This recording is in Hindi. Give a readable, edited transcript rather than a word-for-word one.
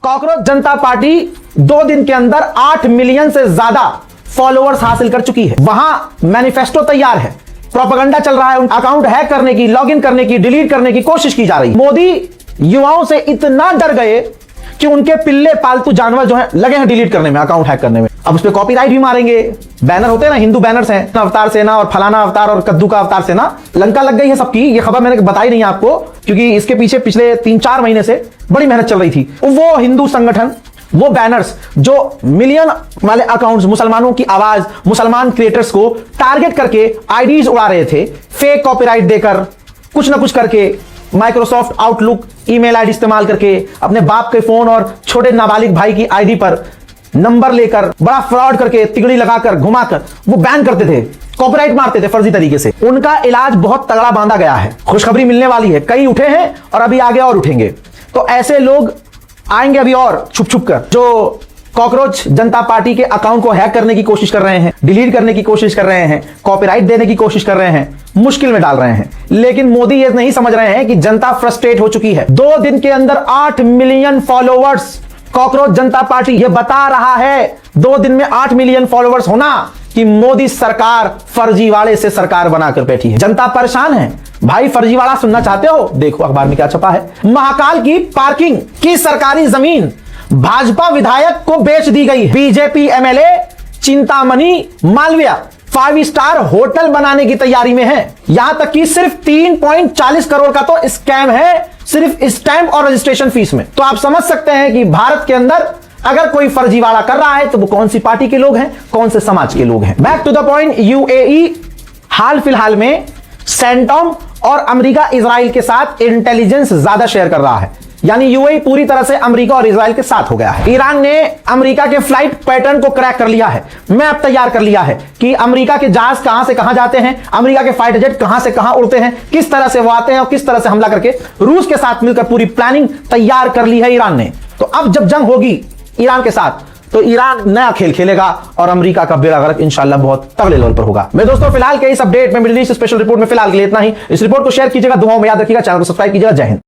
कॉकरोच जनता पार्टी 2 दिन के अंदर 8 मिलियन से ज्यादा फॉलोअर्स हासिल कर चुकी है। वहां मैनिफेस्टो तैयार है, प्रोपेगेंडा चल रहा है, अकाउंट हैक करने की, लॉगिन करने की, डिलीट करने की कोशिश की जा रही है। मोदी युवाओं से इतना डर गए कि उनके पिल्ले पालतू जानवर जो है लगे हैं डिलीट करने में, अकाउंट हैक करने में। अब उस पर कॉपीराइट भी मारेंगे। बैनर होते हैं ना, हिंदू बैनर्स हैं, अवतार सेना और फलाना अवतार और कद्दू का अवतार सेना, लंका लग गई है सबकी। ये खबर मैंने बताई नहीं आपको, क्योंकि इसके पीछे पिछले 3-4 महीने से बड़ी मेहनत चल रही थी। वो हिंदू संगठन, वो बैनर्स जो मिलियन वाले अकाउंट्स, मुसलमानों की आवाज, मुसलमान क्रिएटर्स को टारगेट करके आईडीज उड़ा रहे थे, फेक कॉपीराइट देकर, कुछ ना कुछ करके, माइक्रोसॉफ्ट आउटलुक ईमेल आईडी इस्तेमाल करके, अपने बाप के फोन और छोटे नाबालिग भाई की आईडी पर नंबर लेकर, बड़ा फ्रॉड करके, तिगड़ी लगाकर, घुमाकर वो बैन करते थे, कॉपीराइट मारते थे फर्जी तरीके से। उनका इलाज बहुत तगड़ा बांधा गया है, खुशखबरी मिलने वाली है। कई उठे हैं और अभी आगे और उठेंगे। तो ऐसे लोग आएंगे अभी और छुप छुप कर, जो कॉकरोच जनता पार्टी के अकाउंट को हैक करने की कोशिश कर रहे हैं, डिलीट करने की कोशिश कर रहे हैं, कॉपीराइट देने की कोशिश कर रहे हैं, मुश्किल में डाल रहे हैं। लेकिन मोदी ये नहीं समझ रहे हैं कि जनता फ्रस्ट्रेट हो चुकी है। 2 दिन के अंदर 8 मिलियन फॉलोअर्स कॉकरोच जनता पार्टी, ये बता रहा है 2 दिन में 8 मिलियन फॉलोअर्स होना कि मोदी सरकार फर्जीवाड़े से सरकार बनाकर बैठी है। जनता परेशान है भाई। फर्जीवाड़ा सुनना चाहते हो? देखो अखबार में क्या छपा है। महाकाल की पार्किंग की सरकारी जमीन भाजपा विधायक को बेच दी गई। BJP MLA Chintamani Malviya 5 star hotel बनाने की तैयारी में है। यहां तक कि सिर्फ 3.40 करोड़ का तो स्कैम है, सिर्फ स्टैंप और रजिस्ट्रेशन फीस में। तो आप समझ सकते हैं कि भारत के अंदर अगर कोई फर्जीवाड़ा कर रहा है तो वो कौन सी पार्टी के लोग हैं, कौन से समाज के लोग हैं। Back to the point, UAE हाल फिलहाल में सेंटॉम और अमेरिका इजराइल के साथ इंटेलिजेंस ज्यादा शेयर कर रहा है। यानी यूएई पूरी तरह से अमेरिका और इजराइल के साथ हो गया है। ईरान ने अमेरिका के फ्लाइट पैटर्न को क्रैक कर लिया है, मैप तैयार कर लिया है कि अमेरिका के जहाज कहां से कहां जाते हैं, अमेरिका के फाइटर जेट कहां से कहां उड़ते हैं, किस तरह से वो आते हैं और किस तरह से हमला करके रूस के साथ मिलकर पूरी प्लानिंग तैयार कर ली है ईरान ने। तो अब जब जंग होगी ईरान के साथ तो ईरान नया खेल खेलेगा और अमेरिका का बेड़ा गर्क इंशाल्लाह बहुत तगड़े लेवल पर होगा। मैं दोस्तों फिलहाल के इस अपडेट में, मिडिल ईस्ट स्पेशल रिपोर्ट में फिलहाल के लिए इतना ही। इस रिपोर्ट को शेयर कीजिएगा, दुआओं में याद रखिएगा, चैनल को सब्सक्राइब कीजिएगा। जय हिंद।